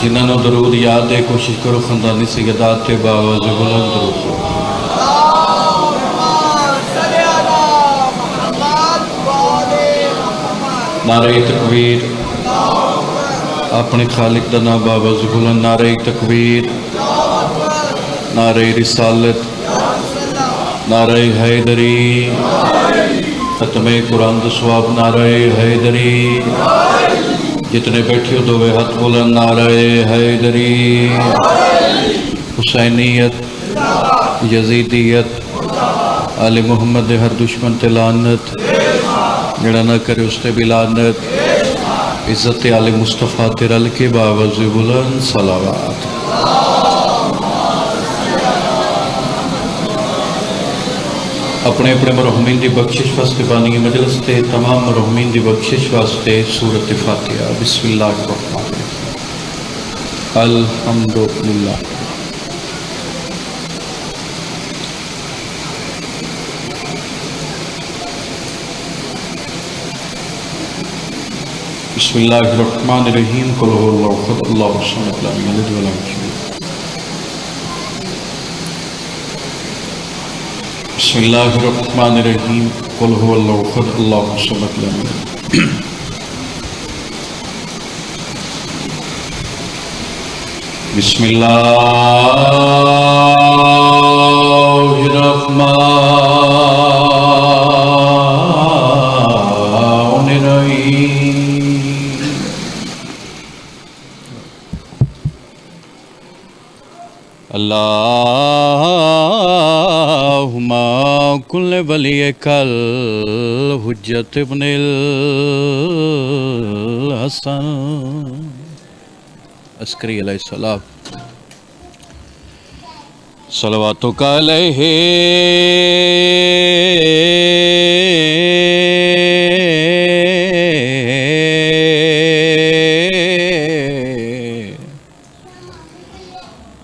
جنہوں نے درود یاد ہے کوشش کرو خاندانی سیدات تے باوز بلند درود کرو۔ نعرہ تکبیر، اپنے خالق دا نام باوز بلند، نعرہ تکبیر، نعرہ رسالت، نعرہ حیدری، ختم قرآن دا ثواب نعرہ حیدری، جتنے بیٹھے ہو دوے ہاتھ بلند نعرہ حیدری، حسینیت، یزیدیت، آل محمد ہر دشمن تے لعنت، جڑا نہ کرے اس تے بھی لعنت، عزت آل مصطفیٰ تے رل کے باوز بلند صلوات۔ اپنے اپنے مرحومین دی بخشش واسطے بانی مجلس تے تمام مرحومین دی بخشش واسطے سورۃ فاتحہ۔ بسم اللہ الرحمن الرحیم، الحمدللہ۔ بسم اللہ الرحمن الرحیم، قل هو اللہ احد اللہ الصمد لم یلد ولم یولد۔ بسم اللہ الرحمن الرحیم، قل هو اللہ احد اللہ الصمد لم یلد۔ بسم اللہ الرحمن الرحیم۔ اللہم کل ولیک الحجت ابن الحسن عسکری علیہ السلام، صلواتک علیہ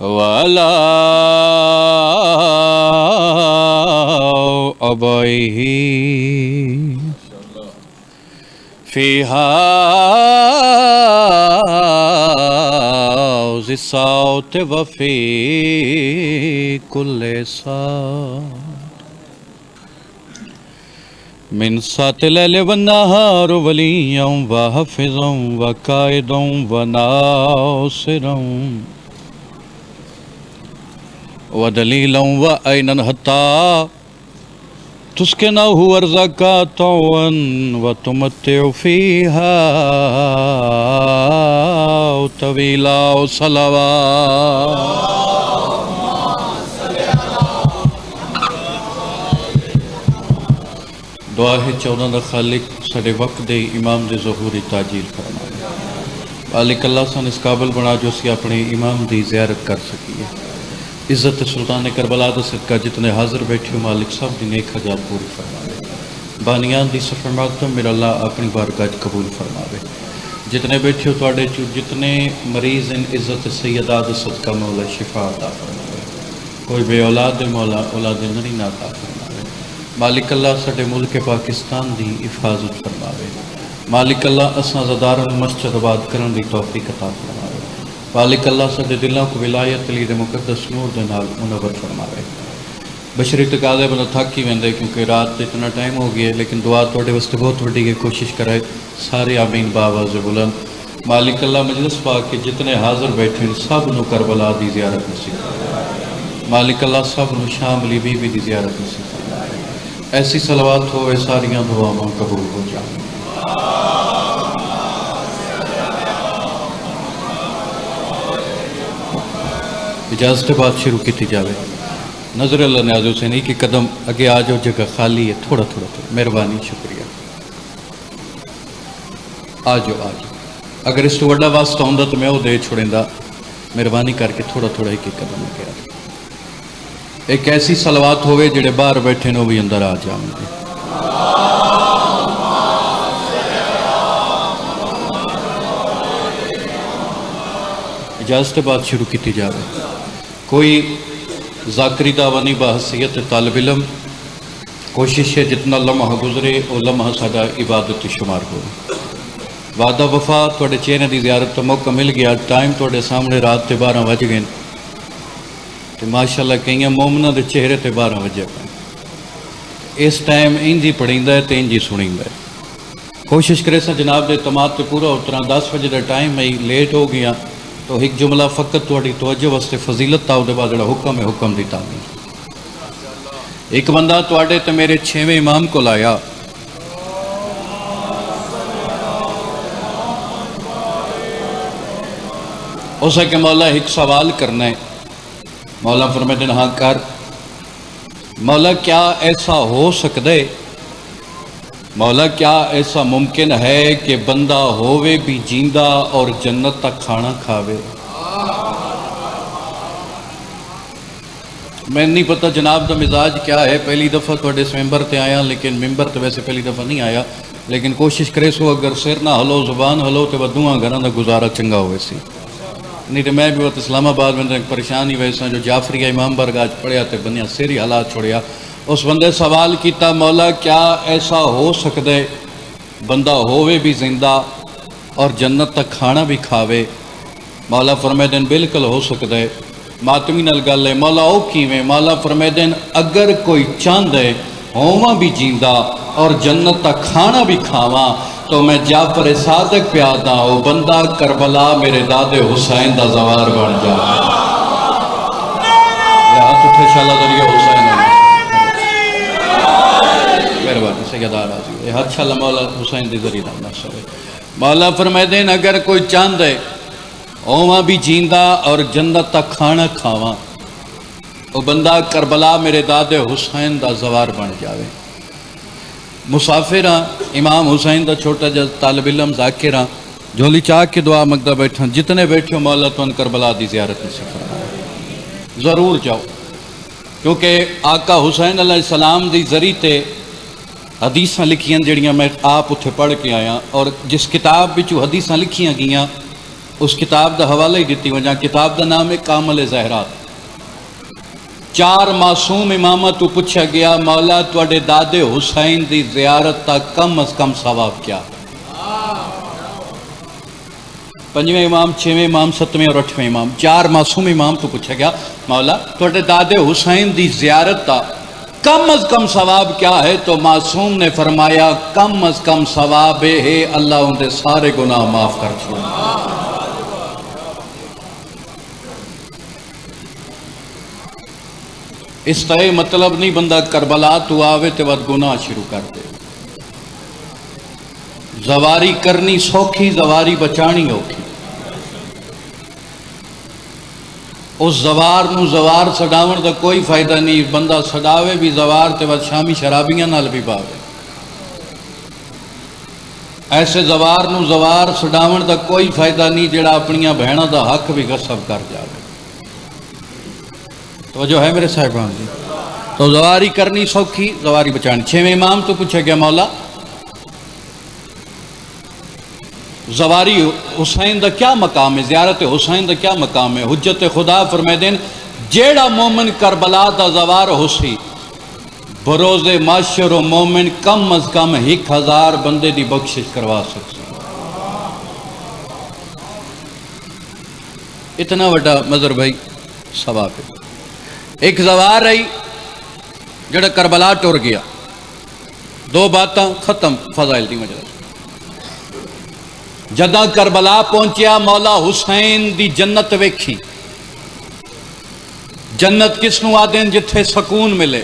وعلی آبائہ فی حوض الصوت وفی کل ساعت من ساعت اللیل والنہار ولیاں وحافظاں وقائداں وناصراں ودلیلاً وعیناً حتی تسکنہ ارزاقا طوعاً وتمتع فیہا طویلا صلوات۔ دعا ہے چودہ دا خالق سڑے وقت دے امام دے ظہوری تاجیل فرمائے، مالک اللہ سن اس قابل بنا جو اسی اپنے امام دی زیارت کر سکیے۔ عزت سلطان کربلا دا صدقہ جتنے حاضر بیٹھے ہو مالک صاحب دی نیک حاجات پوری فرماوے، بانیان دی سفر مقدم میرا اللہ اپنی بارگاہ قبول فرماوے۔ جتنے بیٹھے ہو تواڈے چو جتنے مریض ان عزت سیدہ دا صدقہ مولا شفا عطا فرماوے، کوئی بے اولاد مولا اولاد نری عطا فرماوے۔ مالک اللہ ساڈے ملک پاکستان دی حفاظت فرماوے، مالک اللہ اساں زدار مسجد آباد کرن دی توفیق عطا فرماوے، مالک اللہ ساڈے دلوں کو ولایت علی دے مقدس نور دے نال منور فرماوے۔ بشری تقاضے بندہ تھک ہی ویندے کیونکہ رات اتنا ٹائم ہو گیا ہے، لیکن دعا تواڈے واسطے بہت وڈی ہے، کوشش کرائے سارے آمین باواز بلند۔ مالک اللہ مجلس پاک کے جتنے حاضر بیٹھے ہیں سب نو کربلا دی زیارت نصیب فرمائے، مالک اللہ سب نو شام علی بی بی دی زیارت نصیب فرمائے۔ ایسی صلوات ہوئے ساریاں دعاواں قبول ہو جائیں۔ اجازت بات شروع کی تھی جاوے، نظر اللہ نیاز حسین کی قدم اگے آ جاؤ، جگہ خالی ہے، تھوڑا تھوڑا مہربانی شکریہ، آ جاؤ آ جاؤ۔ اگر اس تو وڈا واسطہ ہوں تو میں وہ دے چھوڑیں دا، مہربانی کر کے تھوڑا تھوڑا ایک قدم اگے آ جاؤ۔ ایک ایسی صلوات ہوئے جڑے باہر بیٹھے نو بھی اندر آ جاؤں گے۔ اجازت بات شروع کی تھی جاوے، کوئی ذاکری دعویٰ نہیں بحثیت طالب علم، کوشش ہے جتنا لمحہ گزرے وہ لمحہ ساڈا عبادت شمار ہو۔ وعدہ وفا تھوڑے چہرے دی زیارت تو موقع مل گیا. ٹائم تھوڑے سامنے رات تے 12 بج گئے تو ماشاءاللہ کئی مومنہ دے چہرے تے 12 بجے پہ. اس ٹائم انجی پڑھیندا ہے تے انجی سنیندا ہے. کوشش کرے سا جناب دے اعتماد تے پورا اترا. 10 بجے دا ٹائم میں لیٹ ہو گیا تو ایک جملہ فقط تھوڑی توجہ واسطے فضیلت تا دے بعد جڑا حکم ہے حکم دی تعمیل. ایک بندہ تواڈے تے میرے 6ویں امام کو لایا. اسے کہ مولا ایک سوال کرنا ہے. مولا فرمائے ہاں کر. مولا کیا ایسا ہو سکتا ہے، مولا کیا ایسا ممکن ہے کہ بندہ ہووے بھی جیندہ اور جنت تک کھانا کھاوے؟ میں نہیں پتہ جناب دا مزاج کیا ہے. پہلی دفعہ تھوڑے اس ممبر تے آیا، لیکن ممبر تے ویسے پہلی دفعہ نہیں آیا، لیکن کوشش کرے سو اگر سر نہ ہلو زبان ہلو تو بدوہاں گھراں دا گزارا چنگا ہوئے سی. نہیں تو میں بھی وقت اسلام آباد میں پریشانی ویسا جو جعفری امام برگاج پڑھیا تے بنیا سیری حالات چھوڑیا. اس بندے سوال کیتا مولا کیا ایسا ہو سکتا ہے بندہ ہووے بھی زندہ اور جنت تک کھانا بھی کھاوے؟ مولا فرمائے دین بالکل ہو سکتا ہے. ماتمی نال گل ہے. مولا او کیویں؟ مولا فرمائے دین اگر کوئی چاند ہے ہوواں بھی جیندہ اور جنت تک کھانا بھی کھاواں تو میں جعفر صادق پیادا وہ بندہ کربلا میرے دادے حسین دا زوار بن جا. ہاتھ اٹھے شالا ذریعہ حسین مہربانی سیدہ راضی یہ ہاتھ شالا مولا حسین دی ذریعہ دا نصر ہے. مولا فرمائے دین اگر کوئی چاند ہے اوہاں بھی جیندہ اور جنت تک کھانا کھاواں وہ بندہ کربلا میرے دادے حسین دا زوار بن جاوے. مسافر ہاں امام حسین دا چھوٹا جا طالب علم ذاکر ہاں جھولی چاہ کے دعا مگدہ بیٹھا. جتنے بیٹھے ہو مولا تو ان کربلا دی زیارت میں سے فرمائے ضرور جاؤ، کیونکہ آقا حسین علیہ السلام دی ذریعے تے حدیثاں لکھیاں جڑیاں میں آپ اتھے پڑھ کے آیا، اور جس کتاب بچو حدیثاں لکھیاں گیاں اس کتاب دا حوالہ ہی دیتی وجہ. کتاب دا نام ہے کامل زہرات. 4 معصوم امامت تو پوچھا گیا مولا تواڈے دادے حسین دی زیارت تک کم از کم ثواب کیا؟ 5ویں امام، 6ویں امام، 7ویں اور 8ویں امام 4 معصوم امام تو پوچھا گیا مولا تواڈے دادے حسین دی زیارت تک کم از کم ثواب کیا ہے؟ تو معصوم نے فرمایا کم از کم ثواب ہے اللہ ان دے سارے گناہ معاف کر چھوڑا. اس طرح مطلب نہیں بندہ کربلا تو آوے تے بعد گناہ شروع کر دے. زواری کرنی سوکھی، زواری بچانی اوکھی. اس زوار نو زوار سڑاون دا کوئی فائدہ نہیں. بندہ سڑاوے بھی زوار تے بعد شامی شرابیاں نال بھی باوے. ایسے زوار نو زوار سڑاون دا کوئی فائدہ نہیں جڑا اپنیاں بہنوں دا حق بھی غصب کر جاوے. تو جو ہے میرے صاحبان جی تو زواری کرنی سوکھی، زواری بچانی. 6ویں امام تو پوچھا گیا مولا زواری حسین دا کیا مقام ہے، زیارت حسین دا کیا مقام ہے؟ حجت خدا فرمائے دین جیڑا مومن کربلا دا زوار ہو سی بروز معاشر و مومن کم از کم 1000 بندے دی بخشش کروا سکتے. اتنا وڈا مظہر بھائی ثواب ہے. ایک زوار رہی جڑا کربلا ٹور گیا. 2 باتاں ختم فضائل دی مجلس. جدہ کربلا پہنچیا مولا حسین دی جنت ویکھی. جنت کس نو آدین؟ جتھے سکون ملے،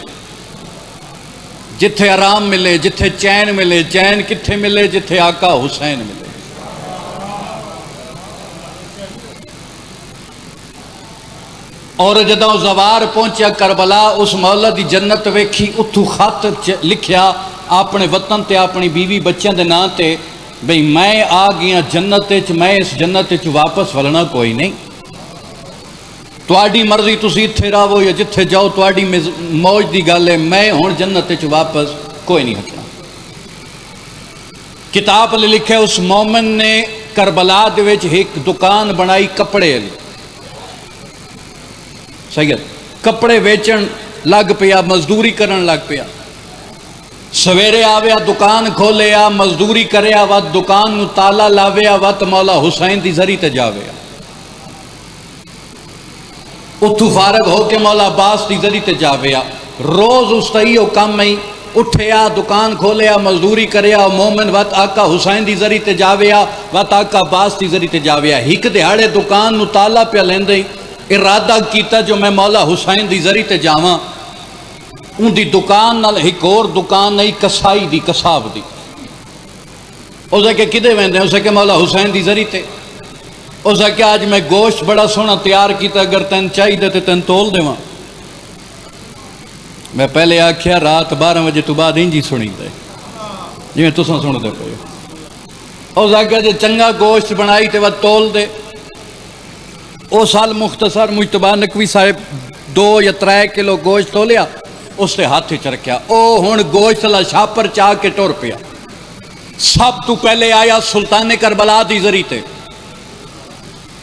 جتھے آرام ملے، جتھے چین ملے. چین کتھے ملے؟ جتھے آقا حسین ملے. اور جدہ زوار پہنچیا کربلا اس مولا دی جنت ویکھی. اتھو خط لکھیا اپنے وطن تے اپنی بیوی بچیاں دے نام تے بھئی میں آ گیا جنت چ، میں اس جنت چ واپس ولنا کوئی نہیں. تواڈی مرضی تسی اتھے رہو یا جتھے جاؤ تواڈی موج دی گل ہے. میں ہن جنت چ واپس کوئی نہیں ہٹنا. کتاب لے لکھے اس مومن نے کربلا دے وچ ایک دکان بنائی کپڑے والی. سید کپڑے ویچن لگ پیا، مزدوری کرن لگ پیا. سویرے آویا دکان کھولیا مزدوری کریا وقت دکان نو تالا لاویا وقت مولا حسین دی زری تے جاویا اتھو فارغ ہو کے مولا عباس دی زری تے جاویا روز اس تئیو کم میں اٹھیا دکان کھولیا مزدوری کریا مومن وقت آقا حسین دی زری تے جاویا وقت آقا عباس دی زری تے جاویا ہک دہاڑے دکان نو تالا پہ لیندے ارادہ کیتا جو میں مولا حسین دی زری تے جاواں ان دی دکان نال ایک اور دکان نہیں کسائی دی کساب دی اسے کہ کدے ویندے اسے کہ مولا حسین دی زری تے اسے کہ آج میں گوشت بڑا سونا تیار کیتا اگر تین چاہی دے تے تین تول دے وہاں میں پہلے آکھیا رات 12 بجے تو بعد انجی سنی دے جی میں تساں سن دے پہ اسے کہ جے چنگا گوشت بنائی تے وہ تول دے او سال مختصر مجتبہ نقوی صاحب 2 یا 3 کلو گوشت تولیا اس نے ہاتھ چ رکھیا او ہن گوشت لا شاپر چاہ کے ٹر پیا سب تو پہلے آیا سلطان کربلا دی زری تے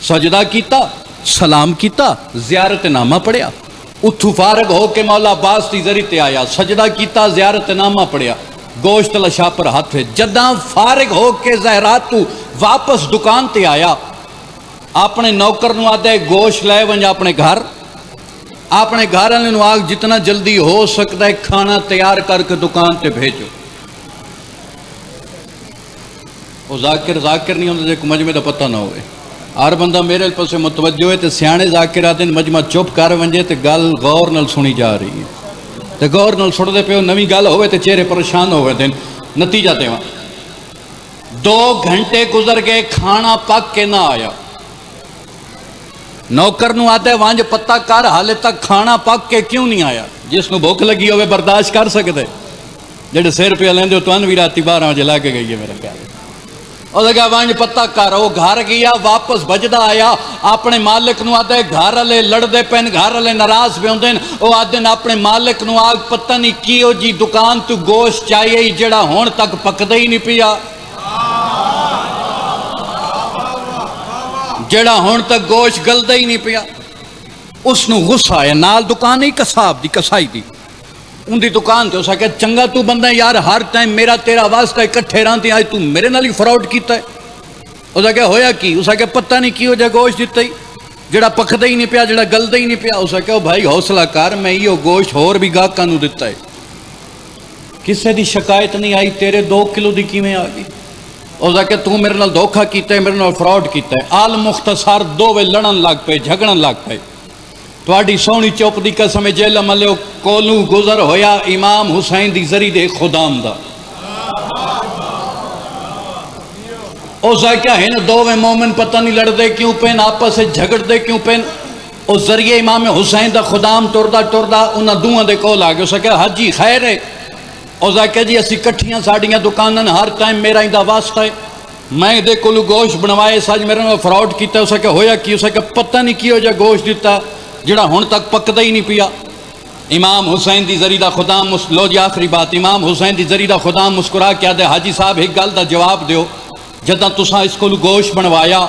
سجدہ کیتا سلام کیتا زیارت نامہ پڑھیا اتھو فارغ ہو کے مولا عباس دی زری تے آیا سجدہ کیتا زیارت نامہ پڑھیا گوشت لا شاپر ہاتھ جداں فارغ ہو کے زہرات تو واپس دکان تے آیا اپنے نوکر نو آدھے گوشت لے ونجا اپنے گھر والے نو آگ جتنا جلدی ہو سکتا ہے کھانا تیار کر کے دکان تے بھیجو وہ ذاکر نہیں ہوتا جے کو مجمع دا پتہ نہ ہوئے ہر بندہ میرے پاس متوجہ ہے تے سیانے ذاکر آتے مجمع چپ کر ونجے تے گل غور نال سنی جا رہی ہے تے غور نال سن دے پہ نویں گل ہوئے تے چہرے پریشان ہوئے دن نتیجہ دے وہاں 2 گھنٹے گزر گئے کھانا پک کے نہ آیا نوکر نو آتے وانج پتہ کر حالے تک کھانا پک کے کیوں نہیں آیا جس نو بھوک لگی ہوئے برداشت کر سکتے جڑے 100 روپیہ لیندے تو ان بھی راتی 12 بجے لا کے گئی ہے میرا خیال اور لگا وانج پتہ کر وہ گھر گیا واپس بجدا آیا اپنے مالک نو آتے گھر والے لڑدے پین گھر والے ناراض پہ ہوندے او آدن اپنے مالک نو آگ پتہ نہیں کیو جی دکان تو گوشت چاہیے جڑا ہون تک پکدا ہی نہیں پیا جڑا ہون تک گوشت گلدا ہی نہیں پیا اس نو غصہ آیا نال دکان نہیں کساب دی کسائی دی ان دی دکان تے اسا کہ چنگا تو بندہ یار ہر ٹائم میرا تیرا واسطہ اکٹھے رہندے آج تو میرے نال ہی فراڈ کیتا ہے اسا کہ ہویا کی اسا کہ پتہ نہیں کیو جا گوشت دتا ہی جڑا پکدا ہی نہیں پیا جڑا گلدا ہی نہیں پیا اسا کہ بھائی حوصلہ کر میں ایو گوشت ہور بھی گاہکاں نو دتا ہے کسے دی شکایت نہیں آئی تیرے 2 کلو دی کیویں آ گئی اسا کہ تو میرے نال دھوکا کیتا ہے میرے نال فراڈ کیتا ہے آل مختصر دوویں لڑن لگ پے جھگڑن لگ پے تواڈی سونی چوپ دی قسم جیل ملو کولو گزر ہویا امام حسین دی زری دے خدام دا اسا کیا ہے نا دوویں مومن پتہ نہیں لڑ دے کیوں پین آپس سے جھگڑ دے کیوں پین او ذریعے امام حسین دا خدام ٹردا انہاں دوواں دے کول آ گئے اسا کہ حاجی خیر ہے اسا کہ جی اسی کٹھیاں ساڈیاں دکاناں ہر ٹائم میرا ایندا واسطہ ہے میں دے کولو گوشت بنوائے سج میرے نال فراڈ کیتا اسا کہ ہویا کی اسا کہ پتہ نہیں کیو جا گوشت دتا جڑا ہن تک پکدا ہی نہیں پیا امام حسین دی زری دا خدام لو جی آخری بات امام حسین دی زری دا خدام مسکرا کے آدھے حاجی صاحب ایک گل دا جواب دیو جداں تساں اس کو گوشت بنوایا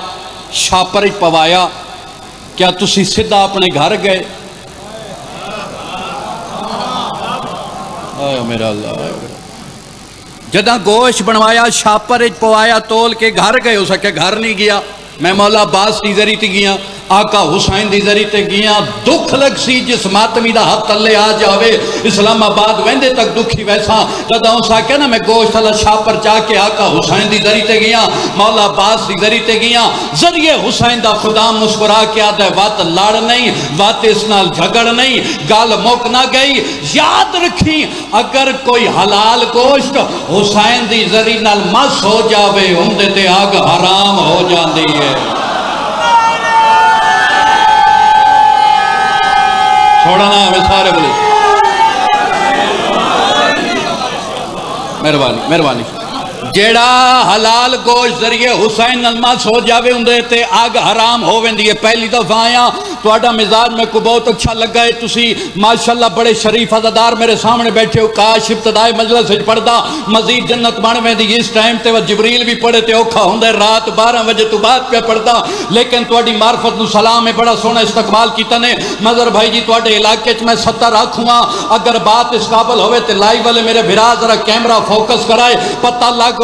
شاپر پوایا کیا تسی سدھا اپنے گھر گئے آیا میرا اللہ جداں گوشت بنوایا شاپر پوایا تول کے گھر گئے اسا کہ گھر نہیں گیا میں مولا عباس دی زری تے گیا آقا حسین دی زری تے گیا دکھ لگ سی جس ماتمی دا ہاتھ تلے آ جاوے اسلام آباد ویندے تک دکھی ویسا جداں اسا کہ نا میں گوشت اللہ شاہ پر جا کے آقا حسین دی زری تے گیا مولا عباس دی زری تے گیا ذریعے حسین دا خدام مسکرا کے آدھے وات لڑ نہیں وات اس نال جھگڑ نہیں گال موک نہ گئی یاد رکھی اگر کوئی حلال گوشت حسین دی زری نال مس ہو جاوے ہندے تے آگ حرام ہو جاندی ہے چھوڑا نا ہمیں سارے بولے مہربانی جیڑا حلال گوشت ذریعے حسین نلمس ہو جاوے اندے تے آگ حرام ہو ویندی ہے پہلی دفعہ آیا تہاڈا مزاج میں کو بہت اچھا لگا ہے، تسی ماشاءاللہ بڑے شریف عزادار میرے سامنے بیٹھے ہو، کاش ابتدائے مجلس وچ پڑھدا مزید جنت بن ویندی، اس ٹائم تے جبریل بھی پڑھے تے اوکھا ہوندا ہے، رات 12 بجے تو بعد پہ پڑھدا، لیکن تہاڈی معرفت نو سلام ہے، بڑا سونا استقبال کیتا نے۔ مظہر بھائی جی تہاڈے علاقے میں 70 رکھواں، اگر بات اس قابل ہوئے تے لائیو والے میرے بھرا ذرا کیمرہ فوکس کرائے، پتہ لگ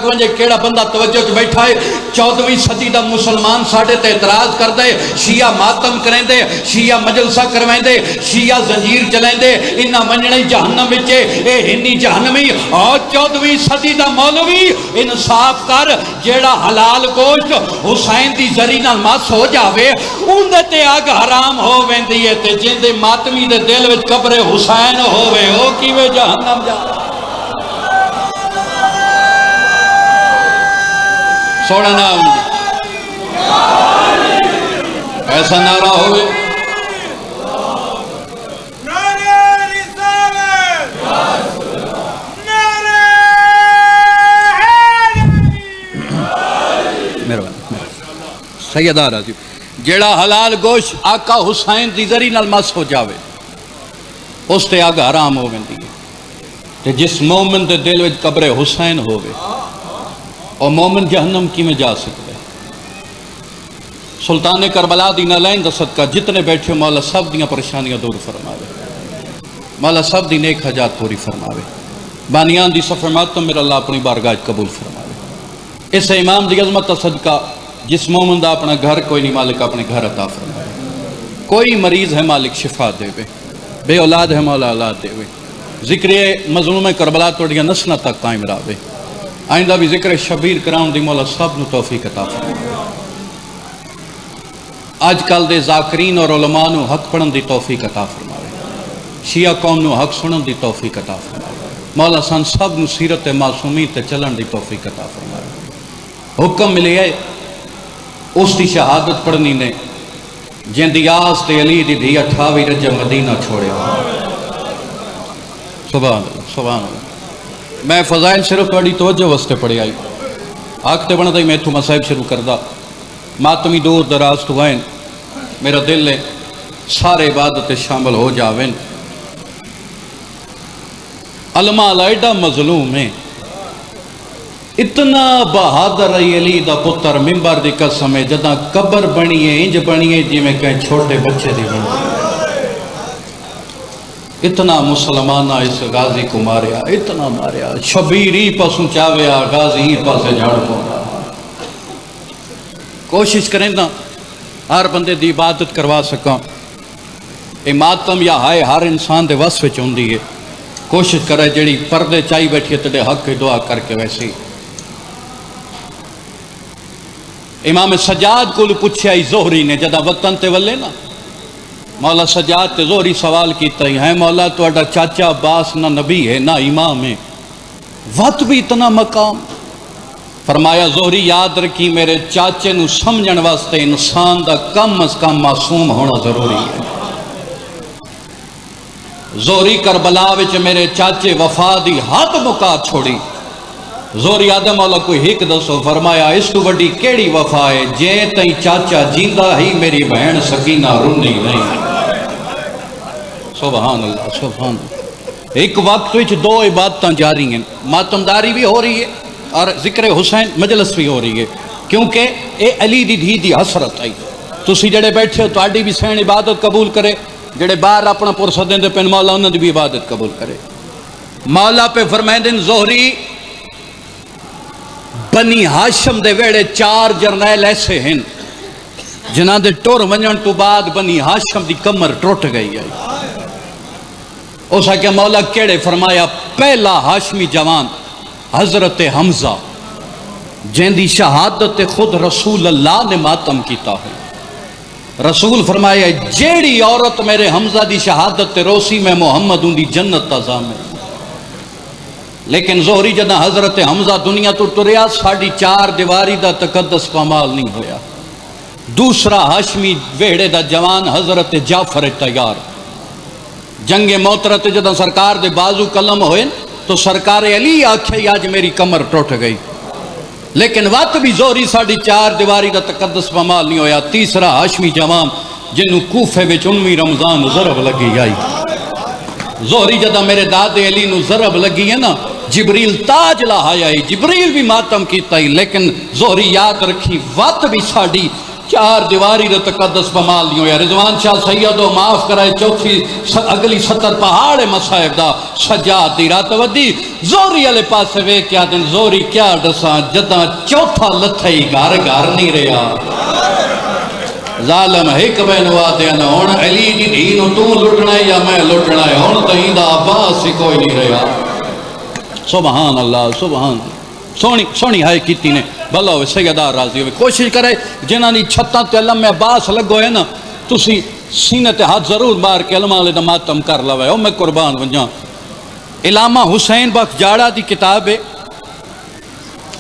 ونجے کیڑا بندہ توجہ چ بیٹھا ہے۔ 14ویں صدی دا مسلمان ساڈے تے اعتراض کردا ہے، شیعہ ماتم کریندے، شیعہ مجلسہ کرویندے، شیعہ زنجیر چلیندے، انہاں منجنا جہنم وچ اے ہنی جہنمی۔ اور 14ویں صدی دا مولوی انصاف کر، جیڑا حلال گوشت حسین دی زری نال مس ہو جاوے اون تے اگ حرام ہو ویندی ہے، تے جیندے ماتمی دے دل وچ قبر حسین ہووے او کیویں جہنم جا۔ سونا نام ایسا نعرہ ہوئے سیدہ راضی جیڑا حلال گوشت آقا حسین دی ذری نال مس ہو جاوے اس تے اگ حرام ہو ویندی ہے، تے جس مومن دے دل وچ قبر حسین ہووے اور مومن جہنم کی میں جا سکتے۔ سلطان کربلا دی نالین دا صدقہ جتنے بیٹھے مولا سب دیاں پریشانیاں دور فرماوے، مولا سب دی نیک حاجات پوری فرماوے، بانیان دی صفحہ ماتم میرا اللہ اپنی بارگاہ قبول فرماوے۔ اس امام دی عظمت دا صدقہ جس مومن دا اپنا گھر کوئی نہیں مالک اپنے گھر عطا فرمائے، کوئی مریض ہے مالک شفا دے وے، بے اولاد ہے مولا اولاد دے وے، ذکر مظلوم کربلا توڑیاں نسلہ تک قائم راوے، آئندہ بھی ذکر شبیر کراؤں دی مولا سب نو توفیق عطا فرمائے، آج کل دے ذاکرین اور علماء نو حق پڑھن دی توفیق عطا فرمائے، شیعہ قوم نو حق سنن دی توفیق عطا فرمائے، مولا سن سب نو سیرت معصومی تے چلن دی توفیق عطا فرمائے۔ حکم ملے ہے اس دی شہادت پڑھنی نے جن دی آس تے علی دی دھی 28 رجب مدینہ چھوڑے ہو۔ سبحان اللہ سبحان اللہ۔ میں فضائل صرف پڑھی توجہ واسطے پڑھی آئی، آکھتے بنا تھی میں تو مسائب شروع کردہ، ماتمی دور دراز تو آئیں، میرا دل لے سارے عبادت شامل ہو جاویں۔ علماء لائڈا مظلوم ہے، اتنا بہادر علی دا پتر ممبر دی قسم ہے، جدہ قبر بنی ہے انج بنی ہے جی میں کہیں چھوٹے بچے دی بنی ہے، اتنا مسلمانہ اس غازی کو ماریا، اتنا ماریا، شبیری پسوں چاویا غازی پاسے جھاڑ پونا۔ کوشش کریں نا ہر بندے دی عبادت کروا سکاں، اے ماتم یا ہائے ہر انسان دے وصف چوندی ہے، کوشش کرے جڑی پردے چاہی بیٹھی ہے تیرے حق کی دعا کر کے ویسی۔ امام سجاد کو پوچھا ہی زہری نے جدہ وطن تے ولے نا، مولا سجاد تے زہری سوال کیتا ہی ہے مولا تو اڈا چاچا عباس نہ نبی ہے نہ امام ہے، وقت بھی اتنا مقام؟ فرمایا زہری یاد رکھی میرے چاچے نو سمجھن واسطے انسان دا کم از کم معصوم ہونا ضروری ہے۔ زہری کربلا وچ میرے چاچے وفا دی حد مکا چھوڑی، زہری آدم مولا کوئی ہک دسو، فرمایا اس تو بڑی کیڑی وفا ہے جے تئی چاچا جیندہ ہی میری بہن سکینہ رونی نہیں۔ سبحان اللہ سبحان اللہ۔ ایک وقت وچ دو عبادتاں جاری ہیں، ماتمداری بھی ہو رہی ہے اور ذکر حسین مجلس بھی ہو رہی ہے، کیونکہ اے علی دی دھی دی حسرت آئی۔ تسی جڑے بیٹھے ہو تہاڈی بھی سین عبادت قبول کرے، جڑے باہر اپنا پرسہ دیندے پن مولا انہاں دی بھی عبادت قبول کرے۔ مولا پہ فرمائندن زہری بنی ہاشم دے ویڑے 4 جرنیل ایسے ہیں جنہاں دے ٹور ونجن تو بعد بنی ہاشم دی کمر ٹوٹ گئی ہے۔ اسا کہ مولا کیڑے؟ فرمایا پہلا ہاشمی جوان حضرت حمزہ جن دی شہادت خود رسول اللہ نے ماتم کیتا ہے۔ رسول فرمایا جیڑی عورت میرے حمزہ دی شہادت روسی میں محمد ان دی جنت تازام ہے۔ لیکن زہری جدہ حضرت حمزہ دنیا تو ٹریا 4.5 دیواری دا تقدس پامال نہیں ہویا۔ دوسرا ہاشمی ویڑے دا جوان حضرت جعفر تیار، جنگ موترت جدہ سرکار دے بازو قلم ہوئے تو سرکار علی آکھے آج میری کمر ٹوٹ گئی، لیکن وقت بھی زہری 4.5 دیواری دا تقدس پامال نہیں ہویا۔ تیسرا ہاشمی جوان جنوں کوفے وچ 19 رمضان ضرب لگی آئی زہری جدہ میرے دادے علی نو ضرب لگی ہے نا جبریل تاج لایا ہے جبریل بھی ماتم کیتا ہی لیکن زہری یاد رکھی وقت بھی ساڑی 4 دیواری دے تقدس پمال دیوں یا رضوان شاہ سیدو معاف کرائے چوتھی اگلی 70 پہاڑ مصائب دا سجاد دی رات ودی زہری علی پاسے وے کیا دن زہری کیا ڈساں جدہ چوتھا لتھے ہی گھر گھر نہیں رہا ظالم ایک بین وعدے نہ ہون علی دی دین تو لٹنا ہے یا میں لٹنا ہے ہون تہیں دا عباس ہی کوئی نہیں رہا سبحان اللہ سبحان سونی ہائے کیتی نے بھلا ہوئے سیدار راضی ہوئے کوشش کرے جنہاں دی چھتاں تے علم میں عباس لگو ہے نا تسی سینے تے ہاتھ ضرور مار کے علم والے دا ماتم کر لوے او میں قربان ونجاں علامہ حسین بخش جاڑا دی کتاب ہے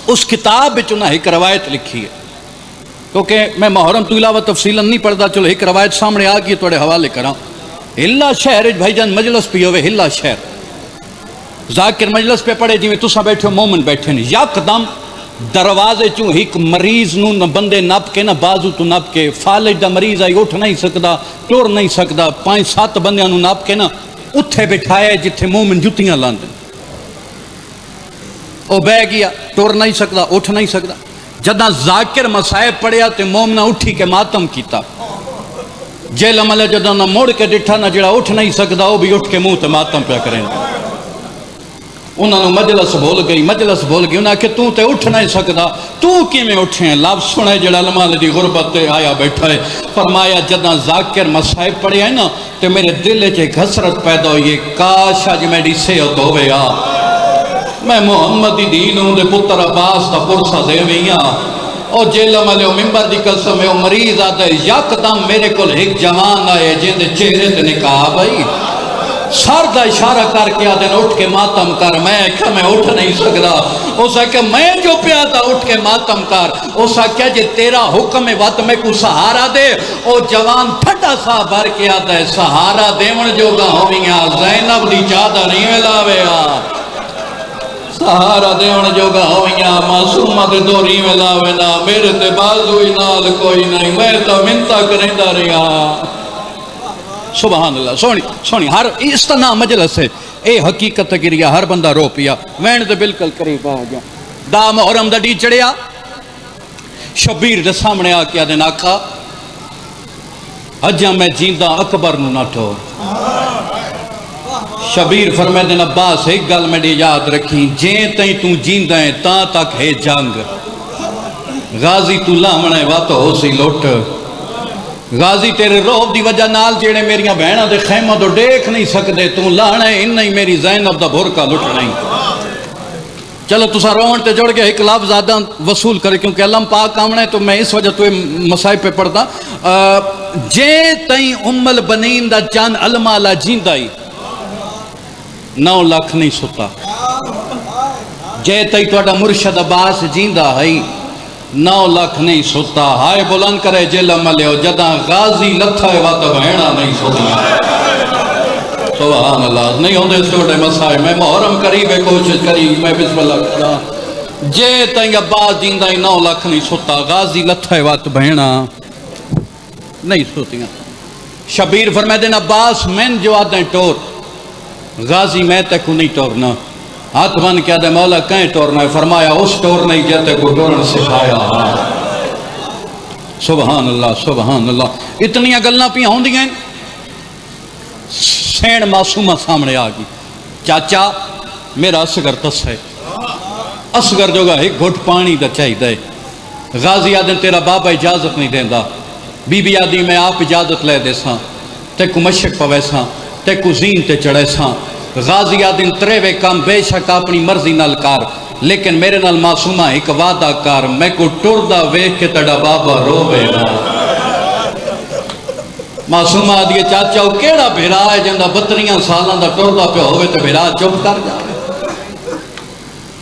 اس کتاب وچ انہاں ایک روایت لکھی ہے کیونکہ میں محرم تو علاوہ تفصیلاً نہیں پڑھتا چلو ایک روایت سامنے آ گئی توڑے حوالے کراں ہلا شہر بھائی جان مجلس پہ ہوئے ہلا شہر ذاکر مجلس پہ پڑھے جی میں تسا بیٹھے مومن بیٹھے نہیں یک دم دروازے چوں ایک مریض نو نہ بندے نپ کے نہ بازو تو نپ کے فالج دا مریض آئی اٹھ نہیں سکدا ٹور نہیں سکدا 5-7 بندیاں نو نپ کے نہ اتھے بٹھایا جتھے مومن جتیاں لاندے او بہ گیا ٹور نہیں سکدا اٹھ نہیں سکدا جدہ ذاکر مسائب پڑیا تے مومنہ اٹھی کے ماتم کیتا جیل عملے جدہ نہ موڑ کے ڈٹھا نہ جڑا اٹھ نہیں سکدا وہ بھی اٹھ کے منہ تے ماتم پہ کریں انہوں نے مجلس بول گئی انہوں نے کہ تو تے اٹھ نہیں سکدا تو کی میں اٹھیں لفظ سنے جڑا عملے دی غربت تے آیا بیٹھا ہے فرمایا جدہ ذاکر مسائب پڑیا ہے نا تے میرے دل چے ایک حسرت پیدا ہوئی کاش آج میری صحت ہوئے میں محمد دینوں دے پتر عباس دا پرسا دے ویاں اور جیل عملے و ممبر دی قسم ہے مریض آتا ہے یک دم میرے کل ایک جوان آئے جن دے چہرے تے نکاح بھائی سر دا اشارہ کر کے آدھے اٹھ کے ماتم کر میں کہا میں اٹھ نہیں سکدا اسا کہ میں جو پیا تھا اٹھ کے ماتم کر اسا کہ جے تیرا حکم وقت میں کو سہارا دے او جوان پھٹا سا بھر کے آتا ہے سہارا دیون جو گا ہوئیاں زینب دی چادر نہیں ملاوے سہارا دیون جو گا ہوئیاں معصومت دوری میں لاوینا میرے تے بازوی نال کوئی نہیں میں تو منتا کریں دا رہا سبحان اللہ سونی ہر اس طرح مجلس ہے اے حقیقت گریا ہر بندہ رو پیا وین دے بالکل قریب آ گیا دا محرم دا ڈی چڑیا شبیر دے سامنے آ کے آدھے آقا حجاں میں جیندہ اکبر نو نہ ٹھو شبیر فرمائے دن عباس ایک گل میں یاد رکھی جیں تائیں تو جیندہ ہیں تاں تک ہے جنگ غازی تو لامنے واتو ہو سی لوٹ غازی تیرے روح دی وجہ نال جیڑے میریاں بہنہ دے خیمہ دو دیکھ نہیں سکدے تو لانے ان نہیں میری زینب دا بھرکا لٹ نہیں چلو تسا روحن تے جوڑ کے ایک لفظ زیادہ وصول کرے کیونکہ علم پاک آمنے تو میں اس وجہ تو مسائب پہ پڑھتا جے تائیں ام البنین دا جان علمہ لا جیندائی 9 لاکھ نہیں ستا جے تائی توڑا مرشد عباس جیندہ ہے 9 لاکھ نہیں ستا ہائے بلند کرے جیل عملے ہو جدہ غازی لتھا ہے وقت بہنہ نہیں ستا سبحان اللہ نہیں ہوندے چھوٹے مسائل میں محرم قریب کوشش کری میں بسم اللہ کرا جے تائی عباس جیندہ 9 لاکھ نہیں ستا غازی لتھا ہے وقت بہنہ نہیں سوتیاں شبیر فرمائے دن عباس میں جو آدھیں ٹور غازی میں تے کو نہیں ٹورنا ہاتھ بن کیا دے مولا کہیں ٹورنا ہے فرمایا اس ٹور نہیں جاتے کو ٹورن سکھایا سبحان اللہ اتنی گلنا پیا ہوں دیئے سین معصومہ سامنے آگی چاچا میرا اصغر تس ہے اصغر جو گا ایک گھٹ پانی دا چاہی دے غازی آدھیں تیرا بابا اجازت نہیں دیندہ بی بی آدھی میں آپ اجازت لے دے ساں تے کو مشک پوے ساں تے کو زین تے چڑھے ساں غازی آدھیں تریوے کام بے شک اپنی مرضی نال کار لیکن میرے نال معصومہ ایک وعدہ کار میں کو ٹردہ ویکھ کے تڑا بابا رو بینا معصومہ آدھیے چاچاؤ کیڑا بھیرا ہے جندہ 32 سالان دا ٹردہ پہ ہوئے تو بھیرا چپ کر جائے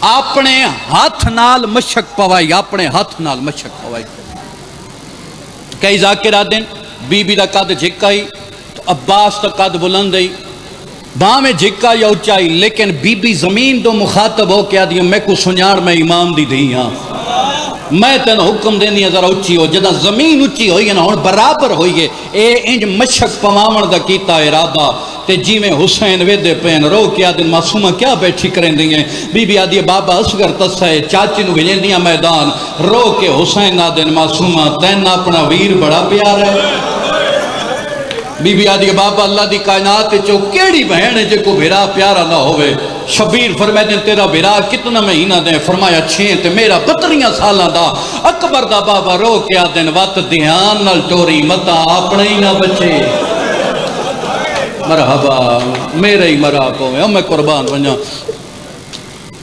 اپنے ہاتھ نال مشک پوائی اپنے ہاتھ نال مشک پوائی کئی ذاکر آدھیں بی بی دا قد جھکائی تو عباس دا قد بلندی باں میں جھکا یا اچائی لیکن بی بی زمین دو مخاطب ہو کیا دیا میں کو سنیار میں امام دی دی ہاں میں تین حکم دینی ہے ذرا اچھی ہو جدہ زمین اچھی ہوئی ہے نا ہون برابر ہوئی ہے اے انج مشک پماون دا کیتا ارادہ تے جی میں حسین ویدے پین رو کیا دن معصومہ کیا بیٹھی کریں دیں گے بی بی آدھی بابا اصغر تسا ہے چاچی نو بھیجیں دیا میدان رو کے حسین آدھن معصومہ تین اپنا ویر بڑا پیار ہے بی بی آدھی بابا اللہ دی کائنات چو کیڑی بہن ہے جے کو بھیرا پیارا نہ ہوئے شبیر فرمائے دیں تیرا بھیرا کتنا مہینہ دیں فرمایا 6 تے میرا 32 سالہ دا اکبر دا بابا رو کیا دن وقت دھیان نال ٹوری متا اپنے ہی نہ بچے مرحبا میرے ہی مرا پوے میں قربان بنجا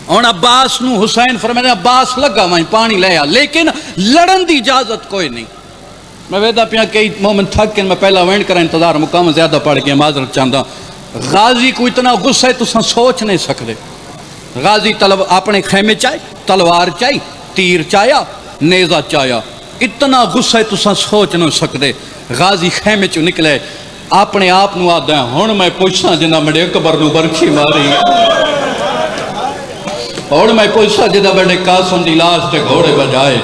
اور عباس نو حسین فرمائے عباس لگا وہیں پانی لے آ لیکن لڑن دی اجازت کوئی نہیں میں ویدہ پیا کئی مومن تھک کے میں پہلا وینڈ کرا انتظار مقام زیادہ پڑھ کے معذرت چاہتا غازی کو اتنا غصہ ہے تو سوچ نہیں سکتے غازی اپنے خیمے چاہے تلوار چاہی تیر چاہیا نیزہ چاہیا اتنا غصہ ہے تو سوچ نہیں سکتے غازی خیمے چو نکلے اپنے آپ نو آدھا ہے ہون میں پوچھنا جنہ میرے اکبر نو برکھی ماری ہون میں پوچھنا جنہ میرے قاسم دی لاش تے گھوڑے بجائے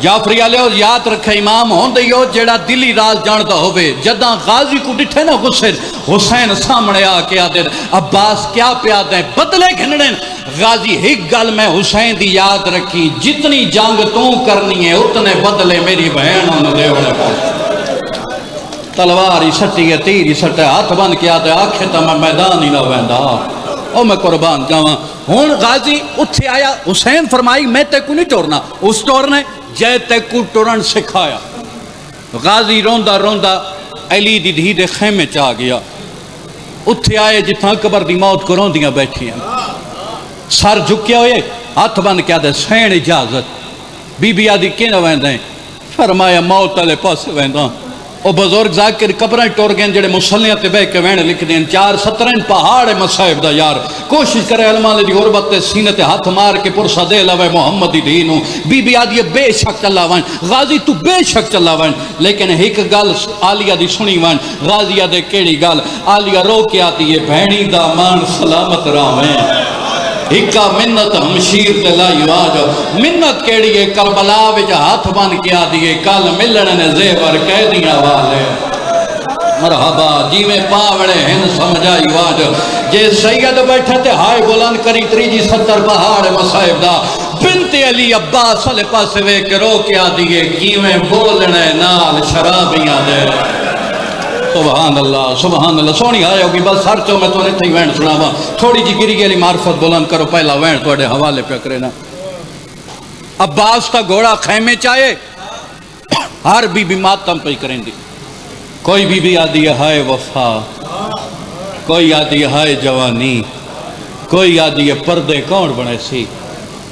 جعفری علیہ یاد رکھے امام ہون دیو جیڑا دلی راز جانتا ہوئے جدہ غازی کو ڈٹھے نا غصے حسین سامنے آکے آدھے عباس کیا پیادیں بدلے گھنڑیں غازی ایک گل میں حسین دی یاد رکھی جتنی جنگ تو کرنی ہے اتنے بدلے میری بہن انہوں دے ہونے پاس تلواری سٹی ہے تیری سٹے ہاتھ بن کے آدھے آنکھیں تا میں میدان ہی نہ ویندا او میں قربان جاواں ہون غازی اتھے آیا حسین فرمائی میں تے کو نہیں ٹورنا اس ٹورنے جے تے کو ٹورن سکھایا غازی روندہ روندہ علی دی دھی دے خیمے چاہ گیا اتھے آئے جتنا اکبر دی موت کو روندیاں بیٹھی ہیں سر جھکیا ہوئے ہاتھ بن کے آدھے سین اجازت بی بی آدھی کیوں نہ ویندیں فرمایا موت علیہ پاس وینداں او بزرگ ذاکر قبریں ٹور گئے جڑے مسلیاں تے بے کے وین لکھ دیں 4-17 پہاڑ مصائب دا یار کوشش کرے علماء دی غربت تے سینے تے ہاتھ مار کے پرسا دے لوے محمدی دینوں بی بی آدھی بے شک چلا وائن غازی تو بے شک چلا وائن لیکن ایک گل آلیہ دی سنی وائن غازی آدھے کیڑی گل آلیہ رو کے آتی ہے بھینی دا مان سلامت راہیں ہکا منت ہمشیر تے لا یواج منت کیڑی ہے کربلا وچ ہاتھ بن کے آدھی ہے کل ملن نے زیور کہہ دیا والے مرحبا جی میں پاوڑے ہن سمجھا یواج جے سید بیٹھے تے ہائے بلند کری 70 پہاڑ مصائب دا بنت علی عباس علیہ پاس وے کے رو کے آدھی ہے کیویں بولنے نال شرابیاں دے سبحان اللہ سونی آئے ہوگی بس سر چو میں تو نہیں تھی وین سناوا تھوڑی جی گری گیلی معرفت بلند کرو پہلا وین توڑے حوالے پہ کرے نا عباس تا گھوڑا خیمے چاہے ہر بی بی ماتم پہ کریں دی کوئی بی بی آدھی ہے ہائے وفا کوئی آدھی ہے ہائے جوانی کوئی آدھی ہے پردے کون بنے سی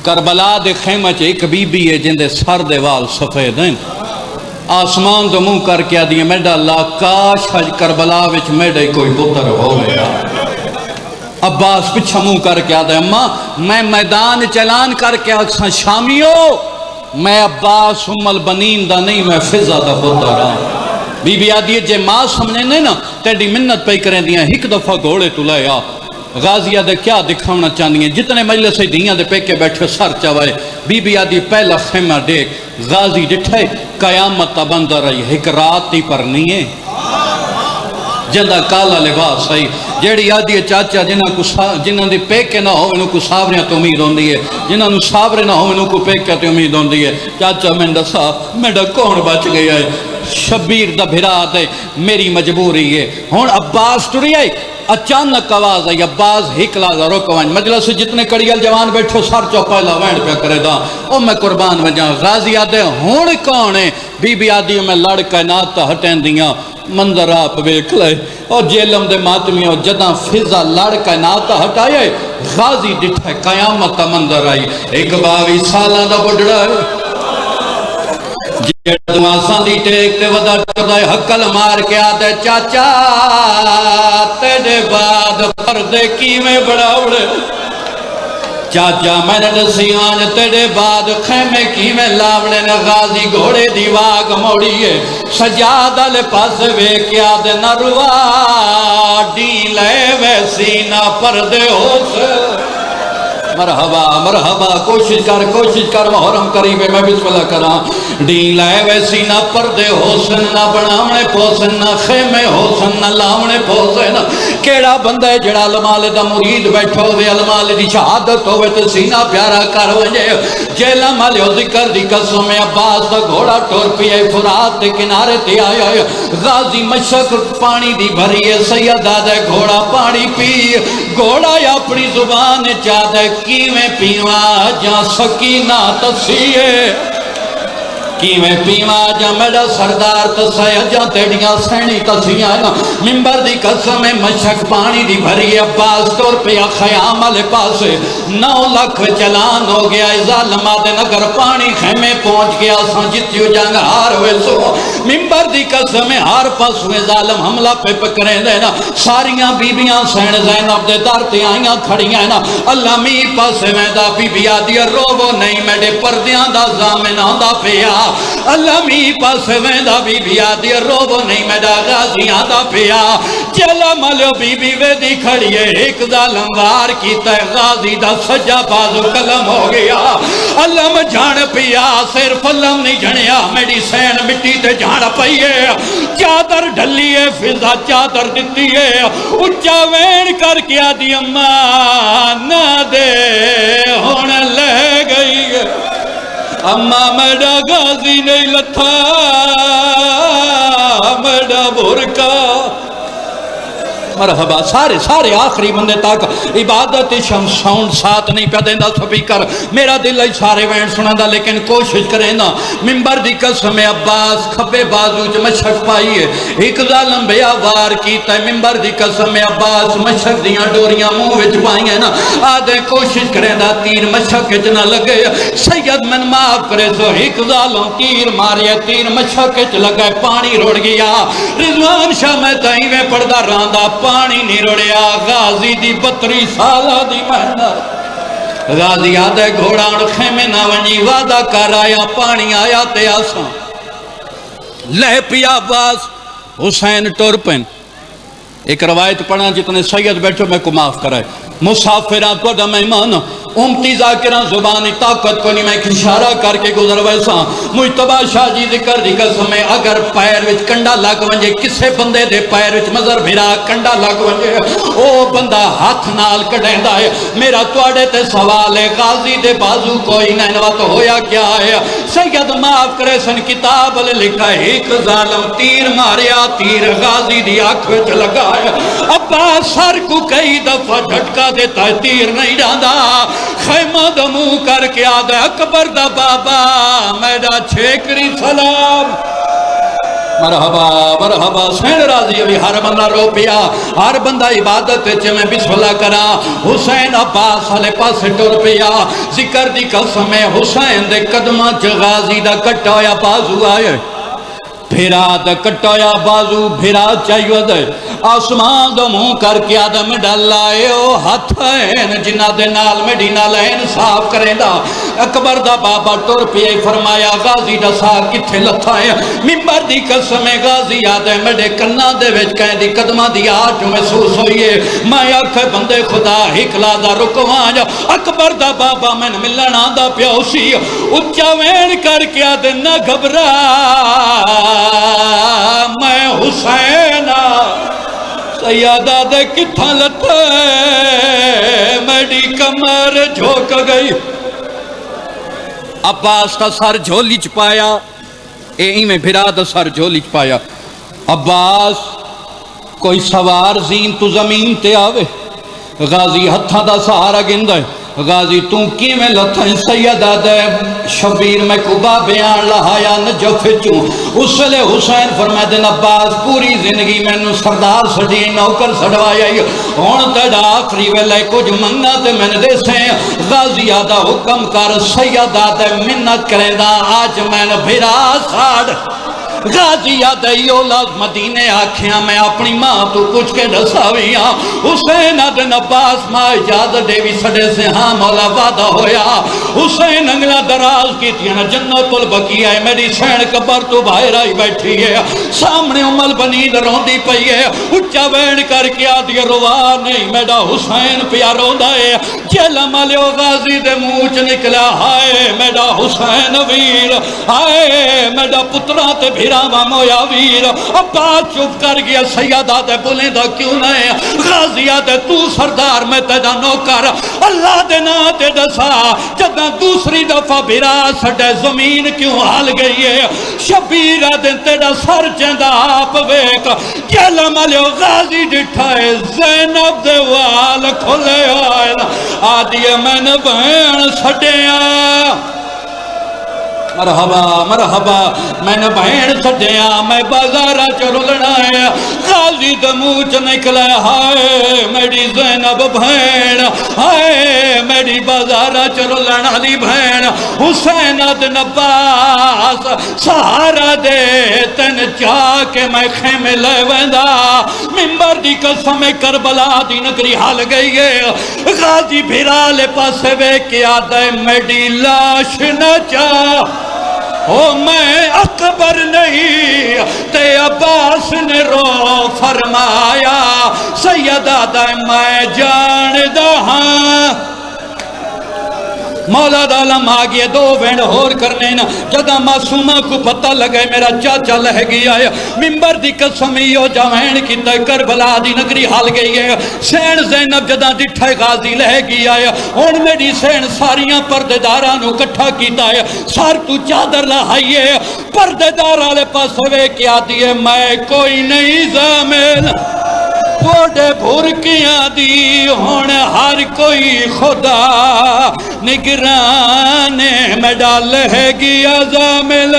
کربلا دے خیمہ چے ایک بی بی ہے جن دے سر دے وال سفید ہیں آسمان تو منہ کر کے آدھی ہے میڈا اللہ کاش حج کربلا وچ میڈے کوئی پتر ہو گیا عباس پچھا منہ کر کے آدھے اممہ میں میدان چلان کر کے اکساں شامیو میں عباس ام البنین دا نہیں میں فضا دا پتر ہاں بی بی آدھی ہے جے ماں سمجھے نہیں نا تیڑی منت پہ کریں دیا ایک دفعہ گھوڑے تو لے آ غازی آدھے کیا دکھاونا چاہنی ہیں جتنے مجلس سے دیاں دے پیکے بیٹھے سر چاوائے بی بی آدھی پہلا خیمہ دیکھ غازی ڈٹھے قیامت بندہ رہی ایک رات ہی پر نہیں ہے جندہ کالا لباس ہے جیڑی آدھی ہے چاچا جنہاں دی پیکے نہ ہو انہوں کو ساوریاں تو امید ہوندی ہے جنہاں نو ساورے نہ ہو انہوں کو پیکے تو امید ہوندی ہے چاچا میں دسا میڈا کون بچ گیا ہے شبیر دا بھرا دے میری مجبوری ہے ہون عباس ٹری ہے اچانک آواز آئی عباس ہکلا دا روکوان مجلس جتنے کڑیل جوان بیٹھو سر چو پہلا وینڈ پہ کرے دا او میں قربان وجہ غازی آدھے ہون کون ہے بی بی آدھی میں لڑ کائنات تا ہٹین دیاں منظر آپ بیک لے اور جیلم دے ماتمی اور جدہ فضا لڑ کائنات تا ہٹائے غازی ڈٹھے قیامت تا منظر آئی ایک 22 سالہ دا بڑھڑا ہے جیڑ آسان دی ٹیک تے ودا کردائے حقل مار کے آدھے چاچا تیرے بعد پردے کی میں بڑھاوڑے چاچا میں نے دسیوان تیرے بعد خیمے کی میں لاوڑے نے غازی گھوڑے دیواغ موڑیے سجادہ لے پاس وے کیا دے نروا ڈی لے ویسی نہ پردے ہو سے مرحبا مرحبا کوشش کر محرم قریب ہے میں بسم اللہ کراں ڈین لائے ویسی نہ پردے حسن نہ بناونے پوسن نہ خیمے حسن نہ لاونے پوسن کیڑا بندہ ہے جڑا علمال دا مرید بیٹھو ہوئے علمال دی شہادت ہوئے تو سینہ پیارا کر ونجے جیلہ مالیو ذکر دی قسم عباس دا گھوڑا ٹور پیے فرات دے کنارے تے آیا غازی مشک پانی دی بھریے سیدہ دے گھوڑا پانی پی گھوڑا یا اپنی زبان چاہدے کیویں پیوا جا سکینہ تسیے کیویں پیوا جا میڈا سردار تسیا جا تیڑیاں سینی تسیاں ممبر دی قسم مشک پانی دی بھری عباس طور پہ خیام علی پاسے 9 لاکھ چلان ہو گیا ظالمہ دے نگر پانی خیمے پہنچ گیا سان جتیو جنگ ہار ہوئے سو ممبر دی قسم ہار پاس ہوئے ظالم حملہ پہ پکریں دینا ساریاں بیبیاں سین زینب دے دارتے آئیاں کھڑیاں نا اللہ می پاسے میں دا بی بی آدھی روو نہیں میڈے پردیاں دا زامن آدھا پیا اللہ می پاسے میں دا بی بی آدھی روو نہیں میڈا غازیاں دا پیا چلا ملو بی بی وے دی کھڑیے ایک ظالم وار کیتا ہے غازی دا سجا بازو قلم ہو گیا علم جان پیا صرف علم نہیں جھنیا میری سین مٹی تے جان پئیے چادر ڈھلیے فضا چادر دیتیے اچھا وین کر کے آدھی اماں نہ دے ہون لے گئی اماں میڈا غازی نہیں لتھا میڈا برکا مرحبا سارے آخری بندے تک عبادت شم ساؤنڈ ساتھ نہیں پہ دیندہ سپیکر میرا دل ہے سارے وین سنا دا لیکن کوشش کریں نا ممبر دی قسم عباس کھبے بازو جو مشک پائیے ایک ظالم بے آوار کیتا ہے ممبر دی قسم عباس مشک دیاں ڈوریاں منہ وچ پائیے نا آدھے کوشش کریں دا تیر مشک وچ نہ لگے سید من معاف کرے سو ایک ظالم تیر ماریا تیر مشک وچ لگے پانی روڑ گیا رضوان شاہ میں تائیں میں پردہ راندہ پانی نہیں روڑیا غازی دی 32 سالہ دی محنت غازی آدھے گھوڑا اڑکھے میں نہ ونجی وعدہ کر آیا پانی آیا تے آساں لہ پیا عباس حسین ٹور پن ایک روایت پڑھا جتنے سید بیٹھو میں کو معاف کرائے مسافران کو دا مہمان امتی ذاکران زبانی طاقت کو نہیں میں ایک اشارہ کر کے گزر ویسا مجتبہ شاہ جی ذکر دی قسم اگر پیر وچ کنڈا لگ ونجے کسے بندے دے پیر وچ مزر بھرا کنڈا لگ ونجے او بندہ ہاتھ نال کڑیندا ہے میرا تواڈے تے سوال ہے غازی دے بازو کوئی نینوا تو ہویا کیا ہے سید معاف کرے سن کتاب لکھا ہے ایک ظالم تیر ماریا تیر غازی دی آنکھ وچ لگا ہے ابا سر کو کئی دفعہ جھٹکا دیتا ہے تیر نہیں ڈاندا خیمہ دمو کر کے آدھے اکبر دا بابا میڈا چھیکری سلام مرحبا مرحبا سین راضی ابھی ہر بندہ رو پیا ہر بندہ عبادت چے میں بسم اللہ کرا حسین عباس علی پاس ٹور پیا ذکر دی قسم حسین دے قدمہ چ غازی دا کٹایا بازو آئے بھیرا دا کٹایا بازو بھیرا چاہیو دے آسمان دا منہ کر کے آدم ڈالائے او ہاتھ ہیں جنہ دے نال میڈی نالین صاف کریں دا اکبر دا بابا ٹور پیے فرمایا غازی دا ساکھ کتھے لتھا ہے ممبر دی قسم غازی آدھے میڈے کنہ دے وچ کہیں دی قدمہ دی آج محسوس ہوئیے میں آکھے بندے خدا ہکلا دا رکوان جا اکبر دا بابا میں ملنا دا پیوسی اچھا وین کر کے آدھے نہ گھبرا میں حسین سیادہ دے کتھا لتے میڈی کمر جھوک گئی عباس کا سر جھولی چپایا اے میں بھرا دا سر جھولی چپایا عباس کوئی سوار زین تو زمین تے آوے غازی ہتھا دا سہارا گندہ ہے غازی توں کی میں لتھیں سیدہ دے شبیر میں کبا بیان لہایا نجف چوں اس لئے حسین فرمائے دن عباس پوری زندگی میں نو سردار سڑی نوکر سڑوایا ہون تیڑا آخری ویلے کچھ منگنا تے میں نے دے سیں غازی آدھا حکم کر سیدہ دے منت کرے دا آج میں نے بھیرا ساڑ غازیہ دئی اولاد مدینے آکھیاں میں اپنی ماں تو کچھ کے دساویاں حسین ادن عباس ماں اجازت دے بھی سڑے سے ہاں مولا وعدہ ہویا حسین انگلا دراز کی تھی نا جنت البقیہ ہے میری سین قبر تو باہر آئی بیٹھی ہے سامنے امل بنی روندی پئی ہے اچھا وین کر کے آدھی روا نہیں میرا حسین پیا روندا ہے جیلا مالیو غازی دے موچ نکلا ہائے میرا حسین ویر ہائے میرا پترا تے بھیراوا مویا ویر ابا چپ کر گیا سیدہ تے بولیں دا کیوں نہیں غازیہ تے تو سردار میں تیجا نوکر اللہ دے نا تے دسا جدہ دوسری دفعہ بھیرا سڑے زمین کیوں حال گئی ہے شبیرہ دن تیرا سر چندہ آپ ویک کیلا مالیو غازی ڈٹھائے زینب دے وال کھلے آئے آدھیے میں نے بہن سڑیاں مرحبا مرحبا میں نے بہن سجیاں میں بازارہ چرولنا ہے غازی دموچ نکلے ہائے میری زینب بہن ہائے میری بازارہ چرولنا لی بہن حسین ادن عباس سہارا دے تن چاہ کے میں خیمے لے ویندہ ممبر دی قسم کربلا دی نگری حال گئی ہے غازی بھیرالے پاسے وے کیا دے میری لاش نہ چاہ او میں اکبر نہیں تے عباس نے رو فرمایا سیدہ دائیں میں جاندہ ہاں مولا دالم آگئے دو وینڈ ہور کرنے نا جدہ معصومہ کو پتہ لگے میرا چاچا لہ گیا ہے ممبر دی قسمیو جوین کی تے کربلا دی نگری حال گئی ہے سین زینب جدہ ڈٹھے غازی لہ گیا ہے ان میری سین ساریاں پردیدارانو کٹھا کیتا ہے سار تو چادر لہائیے پردیدارہ لے پاس ہوئے کیا دیئے میں کوئی نہیں زامن پوڑے بھرکیاں دی ہون ہر کوئی خدا نگرانے میں ڈال ہے گیا زامل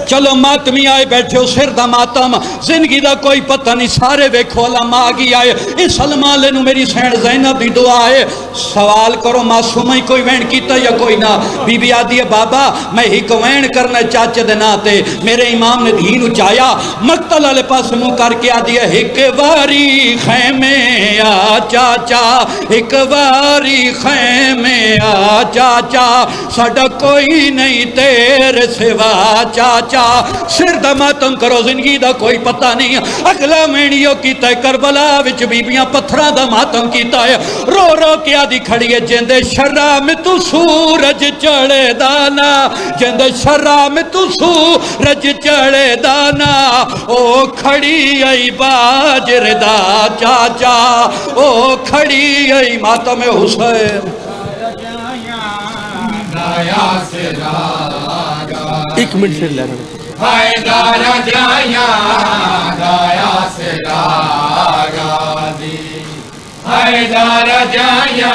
چلو ماتمی آئے بیٹھے ہو سر دا ماتم زندگی دا کوئی پتہ نہیں سارے ویکھو اللہ ماغی آئے اس علماء لینو میری سین زینب دی دعا ہے سوال کرو معصوم ہی کوئی وین کیتا یا کوئی نہ بی بی آدھی ہے بابا میں ہی کو وین کرنا چاچے دے ناتے میرے امام نے دھین اچایا مقتل علی پاس منہ کر کے آدھی ہے ایک واری خیمے آ چاچا ایک واری خیمے آ چاچا ساڑا کوئی نہیں تیرے سوا چاچا سر دا ماتم کرو زندگی دا کوئی پتہ نہیں اگلا مینیو کیتا ہے کربلا وچ بیبیاں پتھرہ دا ماتم کیتا ہے رو رو کیا دی کھڑی ہے جندے شرع میں تو سورج چڑے دانا جندے شرع میں تو سورج چڑے دانا او کھڑی ای باجر دا چاچا او کھڑی ای ماتم حسین ایک منٹ سے لے رہا حیدر جایا گایا سے راگا دی حیدر جایا